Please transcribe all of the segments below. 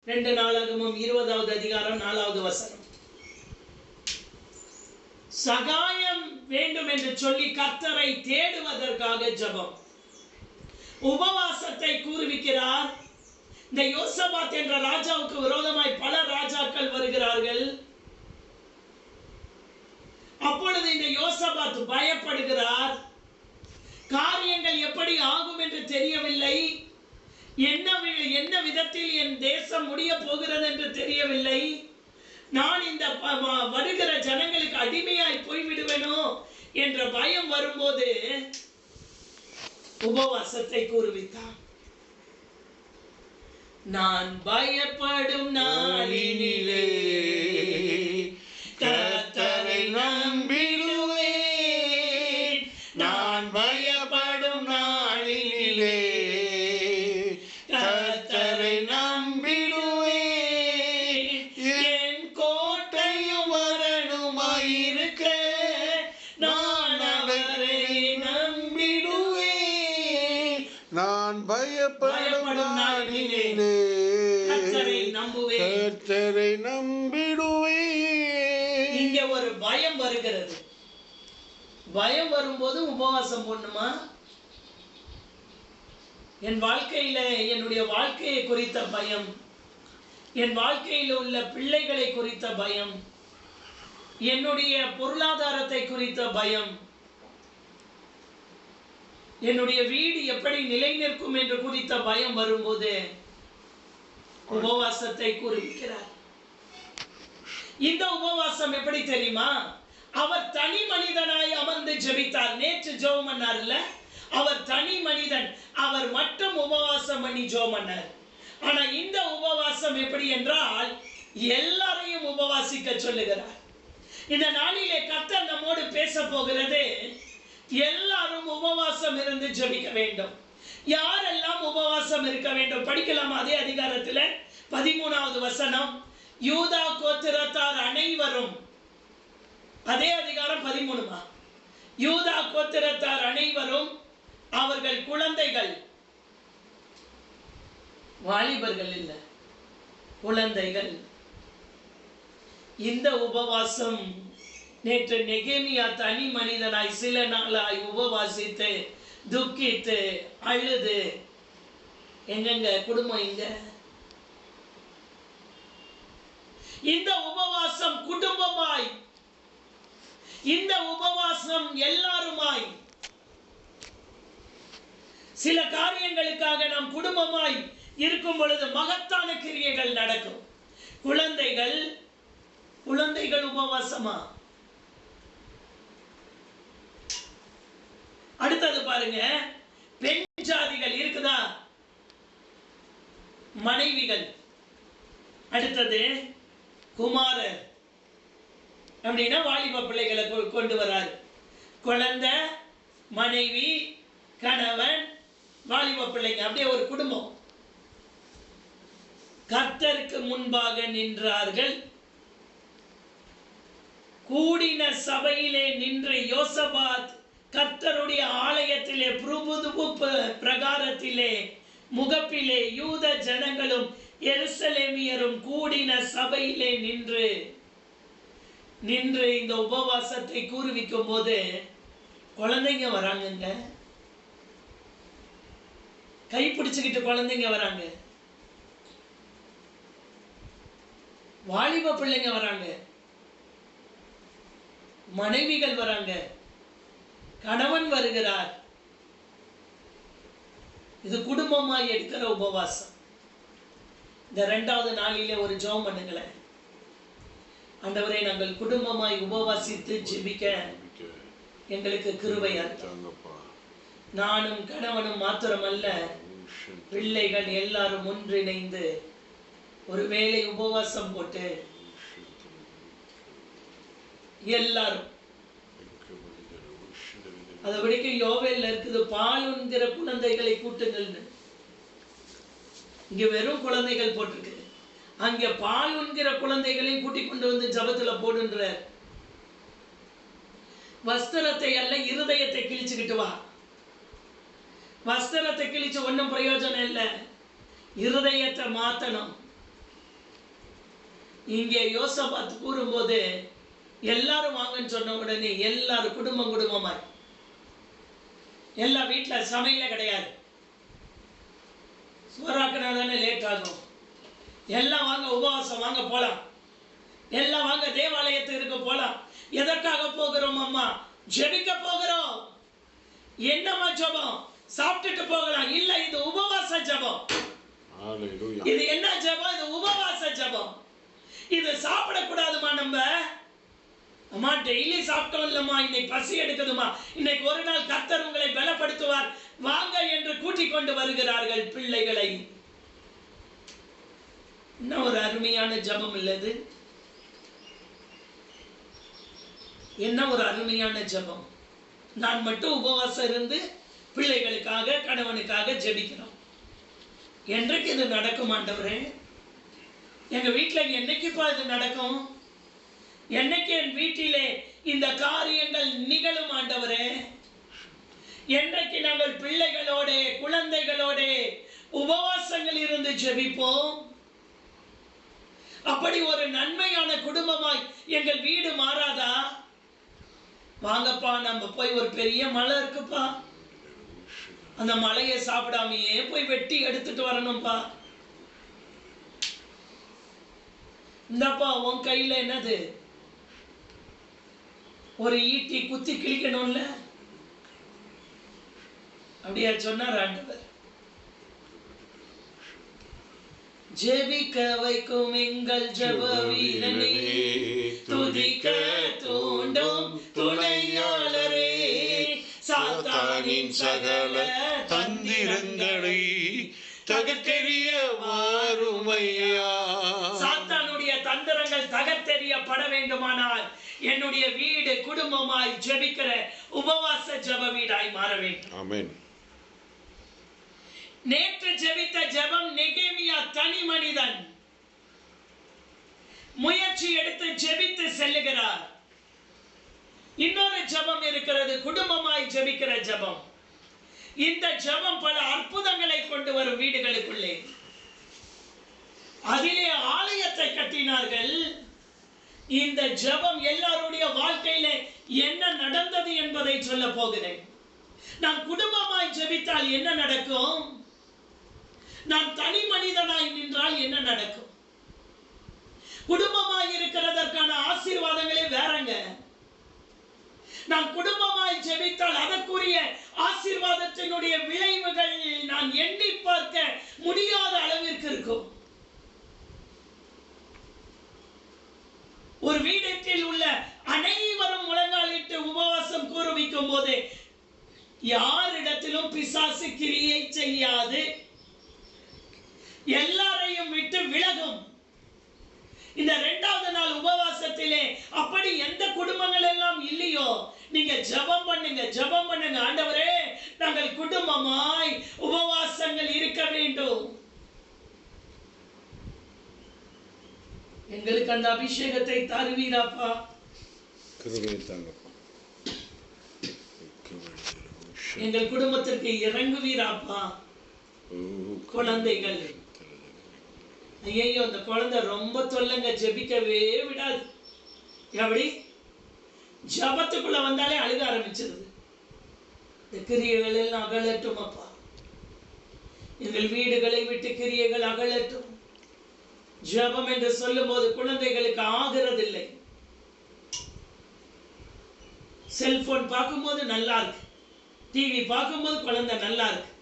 2 நாளாகமம் 20வது அதிகாரம் 4வது வசனம். சகாயம் வேண்டும் என்று சொல்லி கர்த்தரை தேடுவதற்காக ஜெபம். உபவாசத்தை கூறுவிக்கிறார். இந்த யோசபாத் என்ற ராஜாவுக்கு விரோதமாய் பல ராஜாக்கள் வருகிறார்கள். அப்பொழுது இந்த யோசபாத் பயப்படுகிறார். காரியங்கள் எப்படி ஆகும் என்று தெரியவில்லை. என்ன விதத்தில் என் தேசம் முடிய போகிறது என்று தெரியவில்லை. நான் இந்த வருகிற ஜனங்களுக்கு அடிமையாய் போய்விடுவேனோ என்ற பயம் வரும்போது உபவாசத்தை கூறுவித்தார். நான் பயப்படும் நாளினிலே கர்த்தரை நம்பிடுவேன். நான் பயப்படும் நாளினிலே கர்த்தரை நம்பிடுவேன். என் கோட்டையும் வரணுமாயிருக்க நான் அவரை நம்பிடுவேன். நான் பயப்படும் நாளினிலே கர்த்தரை நம்பிடுவேன். இங்க ஒரு பயம் வருகிறது. பயம் வரும்போது உபவாசம் பண்ணுமா? என் வாழ்க்கையில என்னுடைய வாழ்க்கையை குறித்த பயம், என் வாழ்க்கையில் உள்ள பிள்ளைகளை குறித்த பயம், என்னுடைய பொருளாதாரத்தை குறித்த பயம், என்னுடைய வீடு எப்படி நிலை நிற்கும் என்று குறித்த பயம் வரும்போது உபவாசத்தை கூறுகிறார். இந்த உபவாசம் எப்படி தெரியுமா? அவர் தனி மனிதனாய் அமர்ந்து ஜெபித்தார். நேற்று ஜெபம் பண்ணார்ல, அவர் தனி மனிதன். அவர் மட்டும் உபவாசம் பண்ணி ஜெபம் பண்ணார். ஆனா இந்த உபவாசம் எப்படி என்றால் எல்லாரையும் உபவாசிக்க சொல்லுகிறார். இந்த நாளிலே கர்த்தர் நம்மோடு பேச போகிறது. எல்லாரும் உபவாசம் இருந்து ஜெபிக்க வேண்டும். யாரெல்லாம் உபவாசம் இருக்க வேண்டும்? படிக்கலாம் அதே அதிகாரத்தில் 13வது வசனம். யூதா கோத்திரத்தார் அனைவரும், அதே அதிகாரம் 13. யூதா கோத்திரத்தார் அனைவரும், அவர்கள் குழந்தைகள், வாலிபர்கள் இல்ல, குழந்தைகள். இந்த உபவாசம் நேற்று நெகேமியா தனி மனிதனாய் சில நாளாய் உபவாசித்து துக்கித்து அழுது, எங்கெங்க குடும்பம் இங்க. இந்த உபவாசம் குடும்பமாய், இந்த உபவாசம் எல்லாருமாய், சில காரியங்களுக்காக நாம் குடும்பமாய் இருக்கும் பொழுது மகத்தான கிரியைகள் நடக்கும். குழந்தைகள் உபவாசமா? அடுத்தது பாருங்க, பெண் ஜாதிகள் இருக்குதா? மனைவிகள். அடுத்தது குமாரர், அப்படின்னா வாலிப பிள்ளைகளை கொண்டு வராரு. குழந்தை, மனைவி, கணவன், வாலிப பிள்ளைங்க, அப்படியே ஒரு குடும்பம். கர்த்தருக்கு முன்பாக நின்றார்கள். கூடின சபையிலே நின்று யோசபாத் கர்த்தருடைய ஆலயத்திலே பிரகாரத்திலே முகப்பிலே யூத ஜனங்களும் எருசலேமியரும் கூடின சபையிலே நின்று இந்த உபவாசத்தை கூறுவிக்கும் போது குழந்தைங்க வராங்க. கை பிடிச்சுக்கிட்டு குழந்தைங்க வராங்க, வாலிப பிள்ளைங்க வராங்க, மனைவிகள் வராங்க, கணவன் வருகிறார். இது குடும்பமாய் எடுக்கிற உபவாசம். இந்த 2வது நாளிலே ஒரு ஜெபம் பண்ணுங்களேன். ஆண்டவரே, நாங்கள் குடும்பமாய் உபவாசித்து ஜெபிக்க எங்களுக்கு கிருபை அருளும். நானும் கணவனும் மாத்திரமல்ல, பிள்ளைகள் எல்லாரும் ஒன்றிணைந்து ஒருவேளை உபவாசம் போட்டு எல்லாரும், அது வரைக்கும் யோவேல்ல இருக்குது, பால் உண்கிற குழந்தைகளை கூட்டுங்கள்னு. இங்க வெறும் குழந்தைகள் போட்டிருக்கு. அங்க பால் உண்கிற குழந்தைகளையும் கூட்டிக் கொண்டு வந்து ஜபத்துல போடுன்ற. வஸ்திரத்தை அல்ல, இருதயத்தை கிழிச்சுக்கிட்டு வா. வஸ்திரத்தை கிழிச்சு ஒன்றும் பிரயோஜனம் இல்லை. இருதயத்தை மாத்தணும். இங்கே யோசபாத் கூறும்போது எல்லாரும் வாங்கன்னு சொன்ன உடனே எல்லாரும் குடும்பமாய் எல்லா வீட்டில் சமையல கிடையாது, சோறாக்கினா தானே லேட் ஆகும், எல்லாம் வாங்க உபவாசம் வாங்க போலாம், எல்லாம் வாங்க தேவாலயத்திற்கு போலாம். எதற்காக போகிறோம் அம்மா? ஜெபிக்க போகிறோம். என்னம்மா ஜெபம்? சாப்பிட்டுட்டு போகலாம். இல்ல, இது உபவாச ஜெபம். இது என்ன ஜெபம்? இது உபவாச ஜெபம். இது சாப்பிடக்கூடாதுமா. நம்ம அம்மா டெய்லி சாப்பிட்டோம் இல்லம்மா, இன்னைக்கு பசி எடுக்குதுமா, இன்னைக்கு ஒரு நாள் கர்த்தர் உங்களை பலப்படுத்துவார், வாங்க என்று கூட்டிக் கொண்டு வருகிறார்கள் பிள்ளைகளை. என்ன ஒரு அருமையான ஜெபம் இல்லது? என்ன ஒரு அருமையான ஜெபம். நான் மட்டும் உபவாசம் இருந்து பிள்ளைகளுக்காக கணவனுக்காக ஜெபிக்கிறோம். என்றைக்கு இது நடக்கும் ஆண்டவரே? எங்க வீட்டில் என்னைக்குப்பா இது நடக்கும்? என்னைக்கு என் வீட்டிலே இந்த காரியங்கள் நிகழும் ஆண்டவரே? என்றைக்கு நாங்கள் பிள்ளைகளோட குழந்தைகளோட உபவாசங்கள் இருந்து ஜெபிப்போம்? அப்படி ஒரு நன்மையான குடும்பமாய் எங்கள் வீடு மாறாதா? வாங்கப்பா, நம்ம போய் ஒரு பெரிய மலை இருக்குப்பா, அந்த மலையை சாப்பிடாமையே போய் வெட்டி எடுத்துட்டு வரணும்பா. இந்தப்பா உன் கையில என்னது? ஒரு ஈட்டி குத்தி கிழிக்கணும்ல, அப்படியா சொன்னார் ஆண்டவர். ஜெபிக்க வைக்கும் எங்கள் ஜெப வீரனே, துதிக்க தூண்டும் துணையாளரே, சாத்தானின் சகல தந்திரங்களை தகர்த்தெறிய வாருமையா. சாத்தானுடைய தந்திரங்கள் தகர்த்தெறியப்பட வேண்டுமானால் என்னுடைய வீடு குடும்பமாய் ஜெபிக்கிற உபவாச ஜெப வீடாய் மாற வேண்டும். ஆமென். நேற்று ஜெபித்த ஜெபம் நெகேமியா தனி மனிதன் முயற்சி எடுத்து ஜெபித்து செல்லுகிறார். இன்னொரு ஜெபம் இருக்கிறது, குடும்பமாய் ஜெபிக்கிற ஜெபம். இந்த ஜெபம் பல அற்புதங்களை கொண்டு வரும் வீடுகளுக்குள்ளே. அதிலே ஆலயத்தை கட்டினார்கள். இந்த ஜெபம் எல்லாருடைய வாழ்க்கையிலே என்ன நடந்தது என்பதை சொல்ல போகிறேன். நான் குடும்பமாய் ஜெபித்தால் என்ன நடக்கும்? நான் தனி மனிதனாய் நின்றால் என்ன நடக்கும்? குடும்பமாய் இருக்கிறதற்கான ஆசீர்வாதங்களே வேறங்க. நான் குடும்பமாய் ஜெபித்தால் அதற்குரிய ஆசீர்வாதத்தினுடைய விளைவுகள் நான் எண்ணி பார்க்க முடியாத அளவிற்கு இருக்கும். ஒரு வீட்டில் உள்ள அனைவரும் முழங்காலிட்டு உபவாசம் கூறுவிக்கும் போது யாரிடத்திலும் பிசாசு கிரியை செய்யாது, எல்லாரையும் விட்டு விலகும். இந்த 2வது நாள் உபவாசத்திலே அப்படி எந்த குடும்பங்கள் எல்லாம் இல்லையோ, நீங்க ஜெபம் பண்ணுங்க, ஜெபம் பண்ணுங்க. ஆண்டவரே, நாங்கள் குடும்பமாய் உபவாசங்கள் இருக்க வேண்டும். எங்களுக்கு அந்த அபிஷேகத்தை தருவீராப்பா. எங்கள் குடும்பத்திற்கு இறங்குவீராப்பா. குழந்தைகள், ஐயோ அந்த குழந்தை ரொம்ப தொல்லைங்க, ஜெபிக்கவே விடாது. எப்படி? ஜபத்துக்குள்ள வந்தாலே அழுக ஆரம்பிச்சிருது. இந்த கிரியைகள் எல்லாம் அகலட்டும் அப்பா. எங்கள் வீடுகளை விட்டு கிரியைகள் அகலட்டும். ஜபம் என்று சொல்லும் போது குழந்தைகளுக்கு ஆகிறதில்லை. செல்போன் பார்க்கும்போது நல்லா இருக்கு, டிவி பார்க்கும்போது குழந்தை நல்லா இருக்கு.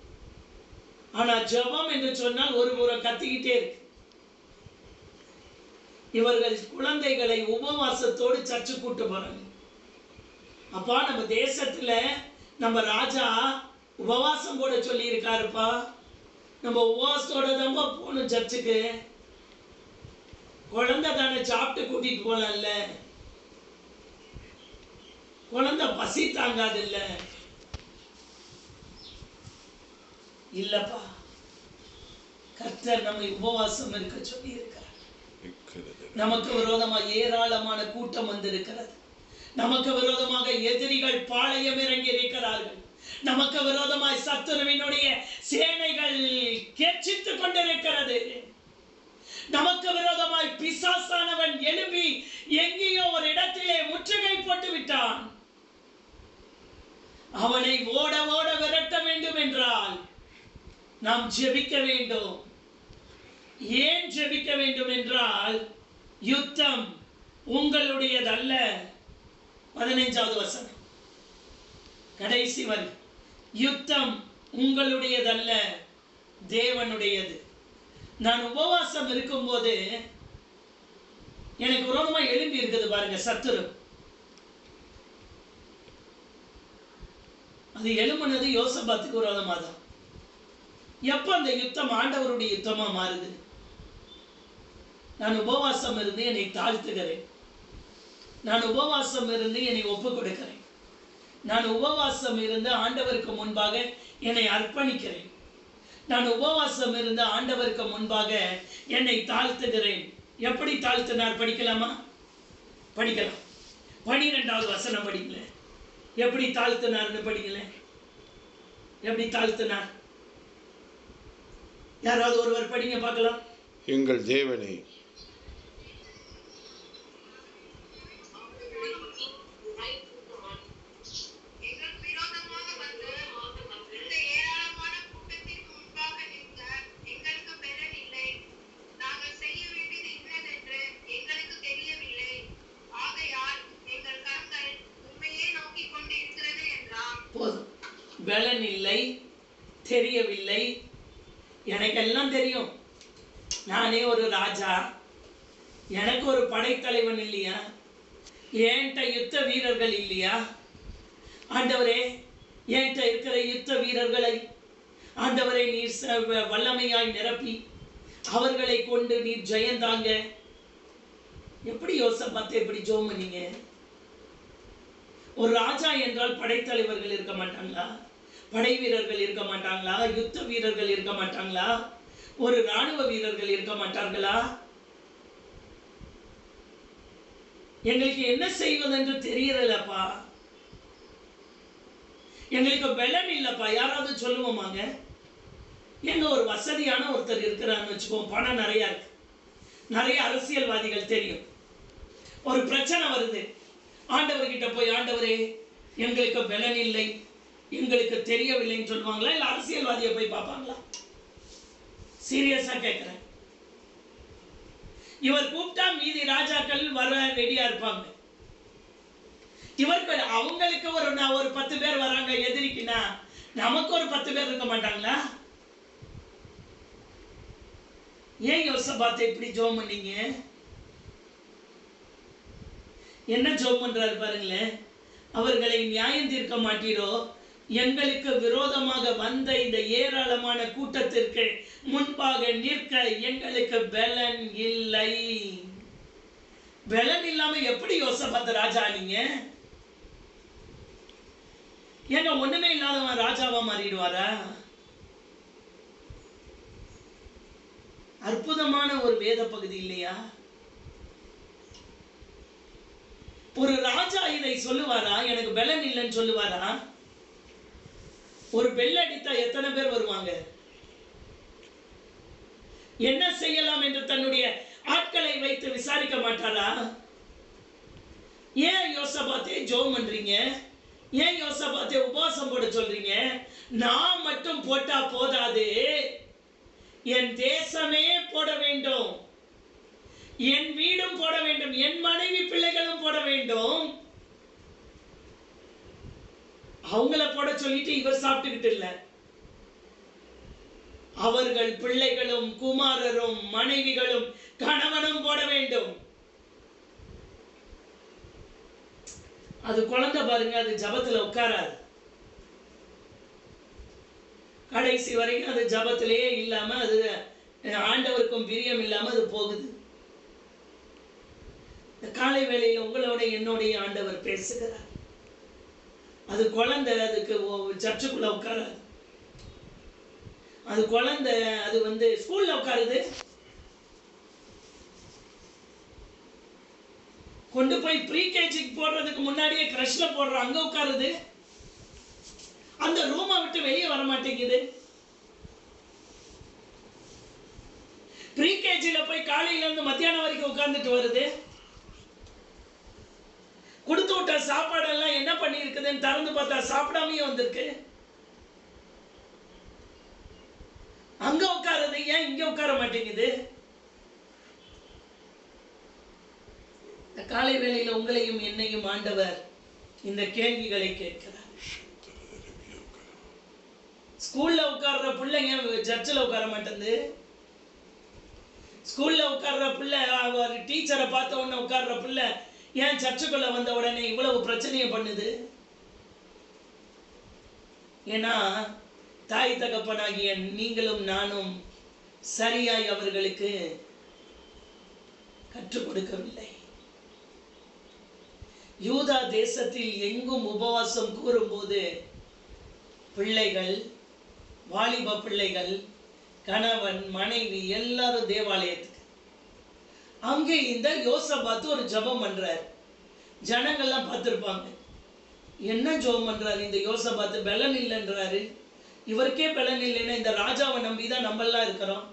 ஆனா ஜபம் என்று சொன்னால் ஒரு புறம் கத்திக்கிட்டே இருக்கு. இவர்கள் குழந்தைகளை உபவாசத்தோடு சர்ச்சு கூட்டு போறாங்க. அப்பா, நம்ம தேசத்துல நம்ம ராஜா உபவாசம் போட சொல்லி இருக்காருப்பா. நம்ம உபவாசத்தோட தான் போகணும் சர்ச்சுக்கு. குழந்தை தானே, சாப்பிட்டு கூட்டிட்டு போலாம்ல. குழந்தை பசி தாங்காது இல்ல. இல்லப்பா, கர்த்தர் நம்மை உபவாசம் இருக்க சொல்லி இருக்கிறார். நமக்கு விரோதமா ஏராளமான கூட்டம் வந்திருக்கிறது. நமக்கு விரோதமாக எதிரிகள் பாளையம் இறங்கி இருக்கிறார்கள். நமக்கு விரோதமாய் சத்துருவினுடைய சேனைகள் கெர்ச்சித்துக் கொண்டிருக்கிறது. நமக்கு விரோதமாய் பிசாசானவன் எழும்பி எங்கேயோ ஒரு இடத்திலே முற்றுகை போட்டு விட்டான். அவனை ஓட ஓட விரட்ட வேண்டும் என்றால் நாம் ஜெபிக்க வேண்டும். ஏன் ஜெபிக்க வேண்டும் என்றால், யுத்தம் உங்களுடையதல்ல. 15வது வசனம் கடைசி வரை, யுத்தம் உங்களுடையதல்ல, தேவனுடையது. நான் உபவாசம் இருக்கும்போது எனக்கு விரோதமா எழும்பி இருக்குது பாருங்க சத்துரு. அது எழும்புனது யோசபாத்துக்கு விரோதமா தான். எப்ப அந்த யுத்தம் ஆண்டவருடைய யுத்தமா மாறுது? நான் உபவாசம் இருந்து என்னை தாழ்த்துகிறேன். நான் உபவாசம் இருந்து என்னை ஒப்பு கொடுக்கிறேன். நான் உபவாசம் இருந்து ஆண்டவருக்கு முன்பாக என்னை அர்ப்பணிக்கிறேன். நான் உபவாசம் இருந்து ஆண்டவருக்கு முன்பாக என்னை தாழ்த்துகிறேன். எப்படி தாழ்த்தினார் படிக்கலாமா? படிக்கலாம். 12வது வசனம் படிக்கல. எப்படி தாழ்த்தினார்னு படிக்கல. எப்படி தாழ்த்தினார்? யாராவது ஒருவர் படிங்க பார்க்கலாம். எங்கள் தேவனே, பலன் இல்லை, தெரியவில்லை, எனக்கெல்லாம் தெரியும், நானே ஒரு ராஜா, எனக்கு ஒரு படைத்தலைவன் இல்லையா, என்கிட்ட யுத்த வீரர்கள் இல்லையா? ஆண்டவரே, என்கிட்ட இருக்கிற யுத்த வீரர்களை ஆண்டவரை நீர் வல்லமையாய் நிரப்பி அவர்களை கொண்டு நீர் ஜெயந்தாங்க. எப்படி யோசபாத்தை எப்படி ஜெபம் பண்ணீங்க? ஒரு ராஜா என்றால் படைத்தலைவர்கள் இருக்க மாட்டாங்களா? படை வீரர்கள் இருக்க மாட்டாங்களா? யுத்த வீரர்கள் இருக்க மாட்டாங்களா? ஒரு ராணுவ வீரர்கள் இருக்க மாட்டார்களா? எங்களுக்கு என்ன செய்வதென்று தெரியலப்பா, எங்களுக்கு பலன் இல்லப்பா. யாராவது சொல்லுவோமாங்க? எங்க ஒரு வசதியான ஒருத்தர் இருக்கிறான்னு வச்சுக்கோம், பணம் நிறைய இருக்கு, நிறைய அரசியல்வாதிகள் தெரியும், ஒரு பிரச்சனை வருது, ஆண்டவர்கிட்ட போய் ஆண்டவரே எங்களுக்கு பலன் இல்லை, எங்களுக்கு தெரியவில்லைன்னு சொல்லுவாங்களா? இல்ல அரசியல்வாதியை போய் பார்ப்பாங்களா? சீரியஸா கேட்கிறேன். இவர் கூப்பிட்டா மீதி ராஜாக்கள் வர ரெடியா இருப்பாங்க. இவர்கள் அவங்களுக்கு ஒரு 10 பேர் வராங்க எதிரிக்குன்னா, நமக்கு ஒரு 10 பேர் இருக்க மாட்டாங்களா? ஏன் யோசபாத்தை இப்படி ஜெபம் பண்ணீங்க? என்ன ஜெபம் பண்றாரு பாருங்களேன். அவர்களை நியாயம் தீர்க்க மாட்டீரோ, எங்களுக்கு விரோதமாக வந்த இந்த ஏராளமான கூட்டத்திற்கு முன்பாக நிற்க எங்களுக்கு பலன் இல்லை. பலன் இல்லாம எப்படி யோசபாத் ராஜா நீங்க? ஏங்க ஒண்ணுமே இல்லாதவன் ராஜாவா மாறிடுவாரா? அற்புதமான ஒரு வேத பகுதி இல்லையா? ஒரு ராஜா இதை சொல்லுவாரா? எனக்கு பலன் இல்லைன்னு சொல்லுவாரா? ஒரு பெல் அடித்தா எத்தனை பேர் வருவாங்க? என்ன செய்யலாம் என்று தன்னுடைய ஆட்களை வைத்து விசாரிக்க மாட்டாரா? ஏன் யோசபாத்தை ஜெபம் பண்றீங்க? ஏன் யோசபாத்தை உபவாசம் போட சொல்றீங்க? நான் மட்டும் போட்டா போதாது, என் தேசமே போட வேண்டும், என் வீடும் போட வேண்டும், என் மனைவி பிள்ளைகளும் போட வேண்டும். அவங்கள போட சொல்லிட்டு இவர் சாப்பிட்டுக்கிட்டு இல்ல, அவர்கள் பிள்ளைகளும் குமாரரும் மனைவிகளும் கணவனும் போட வேண்டும். அது குழந்தை பாருங்க, அது ஜபத்துல உட்காராது, கடைசி வரைக்கும் அது ஜபத்திலேயே இல்லாம, அது ஆண்டவருக்கும் பிரியம் இல்லாம அது போகுது. காலை வேளையில் உங்களோட என்னுடைய ஆண்டவர் பேசுகிறார். அது குழந்தை, அதுக்கு சர்ச்சுக்குள்ள உட்காராது, அது குழந்தை, அது ஸ்கூல்ல உட்காருது, கொண்டு போய் ப்ரீ கேஜிக்கு போடுறதுக்கு முன்னாடியே கிரஷ்ல போடுற அங்க உட்காருது, அந்த ரூமை விட்டு வெளியே வர மாட்டேங்குது. ப்ரீ கேஜில போய் காலையில இருந்து மத்தியானம் வரைக்கும் உட்கார்ந்துட்டு வருது? கொடுத்து விட்ட சாப்பாடெல்லாம் என்ன பண்ணி இருக்குதுன்னு திறந்து பார்த்தா சாப்பிடாமையே வந்திருக்கு. அங்க உட்காருது, ஏன் இங்க உட்கார மாட்டேங்குது? இந்த காலை வேளையில உங்களையும் என்னையும் ஆண்டவர் இந்த கேள்விகளை கேட்கிறார். ஸ்கூல்ல உட்கார்ற பிள்ளைங்க சர்ச்சில் உட்கார மாட்டேங்குது. ஸ்கூல்ல உட்கார்ற பிள்ளை ஒரு டீச்சரை பார்த்த உடனே உட்கார்ற பிள்ளை ஏன் சர்ச்சுக்குள்ள வந்த உடனே இவ்வளவு பிரச்சனையை பண்ணுது? ஏன்னா தாய் தகப்பனாகிய நீங்களும் நானும் சரியாய் அவர்களுக்கு கற்றுக் கொடுக்கவில்லை. யூதா தேசத்தில் எங்கும் உபவாசம் கூறும்போது பிள்ளைகள், வாலிப பிள்ளைகள், கணவன், மனைவி எல்லாரும் தேவாலயத்துக்கு. அங்கே இந்த யோசபாத்து ஒரு ஜெபம் பண்றார். ஜனங்கள்லாம் பார்த்துருப்பாங்க, என்ன ஜெபம் பண்றாரு இந்த யோசபாத்து? பலன் இல்லைன்றாரு. இவருக்கே பலன் இல்லைன்னா இந்த ராஜாவை நம்பி தான் நம்மெல்லாம் இருக்கிறோம்.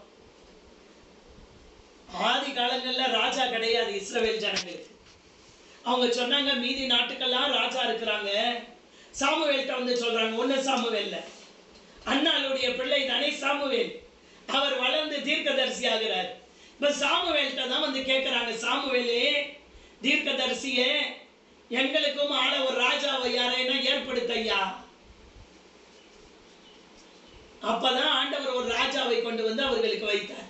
ஆதி காலங்கள்ல ராஜா கிடையாது இஸ்ரவேல் ஜனங்களுக்கு. அவங்க சொன்னாங்க மீதி நாட்டுக்கெல்லாம் ராஜா இருக்கிறாங்க. சாமுவேல்கிட்ட வந்து சொல்றாங்க, ஒன்னு சாமுவேல்ல அண்ணாளுடைய பிள்ளை தானே சாமுவேல், அவர் வளர்ந்து தீர்க்கதரிசி ஆகிறார். இப்ப சாமுவேல்கிட்ட தான் வந்து கேட்கிறாங்க, சாமுவேலே தீர்க்கதரிசியே, எங்களுக்கும் ஆள ஒரு ராஜாவை யாரைனா ஏற்படுத்தையா. அப்பதான் ஆண்டவர் ஒரு ராஜாவை கொண்டு வந்து அவர்களுக்கு வைத்தார்.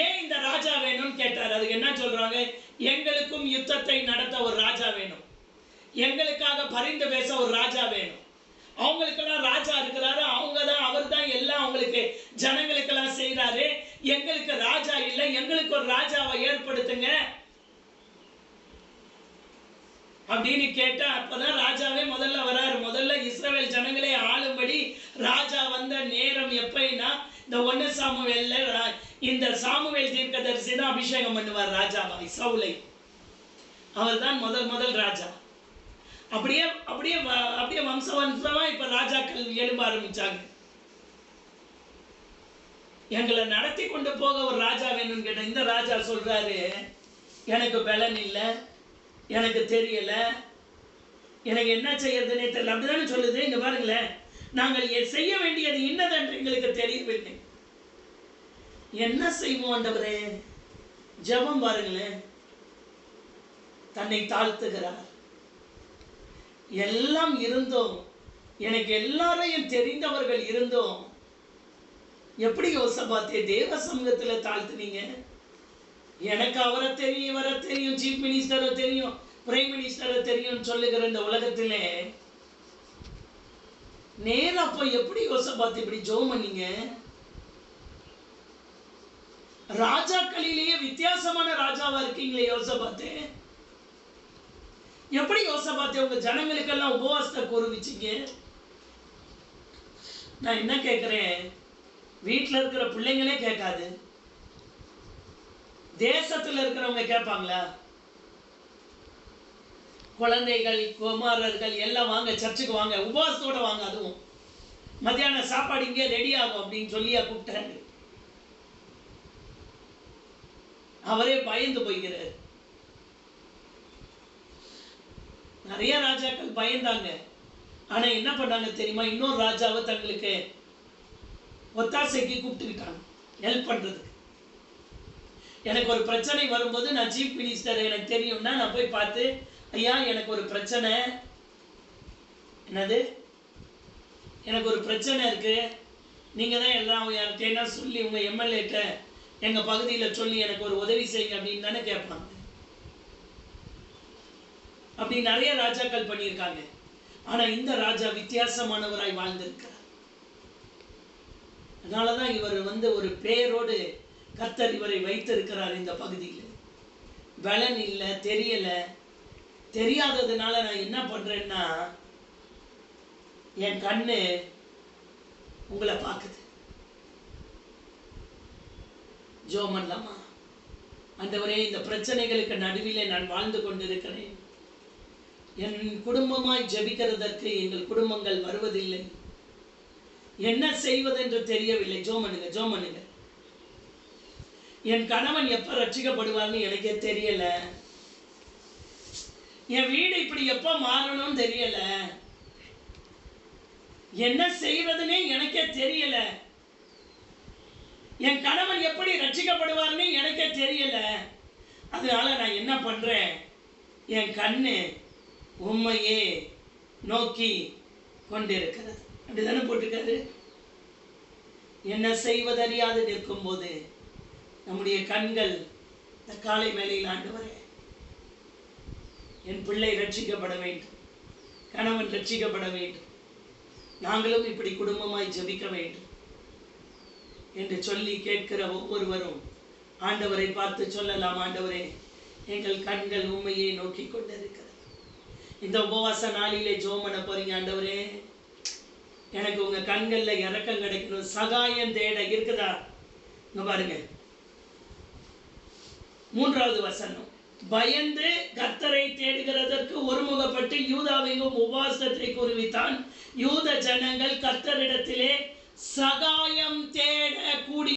ஏன் இந்த ராஜா வேணும்னு கேட்டார். அதுக்கு என்ன சொல்றாங்க, எங்களுக்கும் யுத்தத்தை நடத்த ஒரு ராஜா வேணும், எங்களுக்காக பரிந்து பேச ஒரு ராஜா வேணும். அவங்களுக்கெல்லாம் ராஜா இருக்கிறாரு, அவங்க தான், அவர் தான் எல்லாம் அவங்களுக்கு ஜனங்களுக்கெல்லாம் செய்யறாரு. எங்களுக்கு ராஜா இல்லை, எங்களுக்கு ஒரு ராஜாவை ஏற்படுத்துங்க அப்படின்னு கேட்டா அப்பதான் ராஜாவே முதல்ல வராரு. முதல்ல இஸ்ரவேல் ஜனங்களே ஆளும்படி ராஜா வந்த நேரம் எப்படின்னா இந்த 1 சாமுவேல்ல இந்த சாமுவேல் தீர்க்கதரிசி தான் அபிஷேகம் பண்ணுவார் ராஜாவாய் சவுலை. அவர் தான் முதல் ராஜா. அப்படியே அப்படியே அப்படியே வம்சவம்சமா இப்ப ராஜாக்கள் எழும்ப ஆரம்பிச்சாங்க. எங்களை நடத்தி கொண்டு போக ஒரு ராஜா வேணும்னு கேட்ட இந்த ராஜா சொல்றாரு, எனக்கு பலன் இல்லை, எனக்கு தெரியல, எனக்கு என்ன செய்யறதுன்னே தெரியல. அப்படிதானே சொல்லுது. இங்க பாருங்களேன், நாங்கள் செய்ய வேண்டியது இன்னதென்று எங்களுக்கு தெரியவில்லை. என்ன செய்வோம் ஆண்டவரே? ஜெபம் பாருங்களேன், தன்னை தாழ்த்துகிறார். எல்லாம் இருந்தோம், எனக்கு எல்லாரையும் தெரிந்தவர்கள் இருந்தோம், எப்படி யோசபாத்தே தேவ சமூகத்துல தாழ்த்துனீங்க? எனக்கு அவரை தெரியும், இவரை தெரியும், சீஃப் மினிஸ்டரை தெரியும், பிரைம் மினிஸ்டரை தெரியும் சொல்லுகிற இந்த உலகத்திலே நேரா போய் எப்படி யோசபாத்து இப்படி ஜெபம் பண்ணீங்க? ராஜாக்களிலேயே வித்தியாசமான ராஜாவா இருக்கீங்களே யோசபாத்து. எப்படி யோசபாத்து உங்க ஜனங்களுக்கெல்லாம் உபவாசத்தை கூறுவிச்சீங்க? நான் என்ன கேட்கிறேன், வீட்டில் இருக்கிற பிள்ளைங்களே கேட்காது, தேசத்துல இருக்கிறவங்க கேட்பாங்களா? குழந்தைகள், குமாரர்கள் எல்லாம் வாங்க, சர்ச்சுக்கு வாங்க, உபவாசத்தோட வாங்க, அதுவும் மத்தியான சாப்பாடு இங்கே ரெடி ஆகும் அப்படின்னு சொல்லியா கூப்பிட்டாரு. அவரே பயந்து போய்கிறார். நிறைய ராஜாக்கள் பயந்தாங்க. ஆனா என்ன பண்ணாங்க தெரியுமா? இன்னொரு ராஜாவை தங்களுக்கு ஒத்தாசைக்கு கூப்பிட்டுக்கிட்டாங்க, ஹெல்ப் பண்றதுக்கு. எனக்கு ஒரு பிரச்சனை வரும்போது நான் சீஃப் மினிஸ்டர் எனக்கு தெரியும்னா நான் போய் பார்த்து, ஐயா எனக்கு ஒரு பிரச்சனை, என்னது எனக்கு ஒரு பிரச்சனை இருக்கு, நீங்க தான் எல்லாம் யார்கிட்ட சொல்லி உங்க எம்எல்ஏட்ட எங்க பகுதியில் சொல்லி எனக்கு ஒரு உதவி செய்யுங்க அப்படின்னு தானே கேட்பாங்க. அப்படி நிறைய ராஜாக்கள் பண்ணியிருக்காங்க. ஆனா இந்த ராஜா வித்தியாசமானவராய் வாழ்ந்திருக்கிறார். அதனாலதான் இவர் ஒரு பேரோடு கர்த்தர் இவரை வைத்திருக்கிறார் இந்த பகுதியில். பலன் இல்லை, தெரியல, தெரியாததுனால நான் என்ன பண்றேன்னா என் கண்ணு உங்களை பார்க்குது. ஜெபம் பண்ணலாமா? ஆண்டவரே, இந்த பிரச்சனைகளுக்கு நடுவிலே நான் வாழ்ந்து கொண்டிருக்கிறேன், என் குடும்பமாய் ஜெபிக்கிறதற்கு எங்கள் குடும்பங்கள் வருவதில்லை, என்ன செய்வதென்று தெரியவில்லை. ஜெபம் பண்ணுங்க, ஜெபம் பண்ணுங்க. என் கணவன் எப்ப ரட்சிக்கப்படுவார்னு எனக்கே தெரியல, என் வீடு இப்படி எப்ப மாறணும்னு தெரியல, என்ன செய்வதுன்னே எனக்கே தெரியல, என் கணவன் எப்படி ரட்சிக்கப்படுவார்னு எனக்கே தெரியல. அதனால நான் என்ன பண்றேன், என் கண்ணு உம்மையே நோக்கி கொண்டிருக்கிறது. அப்படிதானே போட்டிருக்காரு. என்ன செய்வதறியாது நிற்கும் போது நம்முடைய கண்கள் இந்த காலை வேளையில், ஆண்டவரே என் பிள்ளை ரட்சிக்கப்பட வேண்டும், கணவன் ரட்சிக்கப்பட வேண்டும், நாங்களும் இப்படி குடும்பமாய் ஜெபிக்க வேண்டும் என்று சொல்லி கேட்கிற ஒவ்வொருவரும் ஆண்டவரை பார்த்து சொல்லலாம், ஆண்டவரே எங்கள் கண்கள் உண்மையை நோக்கி கொண்டிருக்கிறது. இந்த உபவாச நாளிலே ஜெபம் பண்ண போறீங்க, ஆண்டவரே எனக்கு உங்க கண்கள்ல இரக்கம் கிடைக்கணும், சகாயம் தேட இருக்குதா? இங்க பாருங்க 3வது வசனம். பயந்து கர்த்தரை தேடுகிறதற்கு ஒருமுகப்பட்டு யூதாவையும் உபவாசத்தை குறுவித்தான். யூத ஜனங்கள் கர்த்தரிடத்திலே சகாயம் தேட கூடி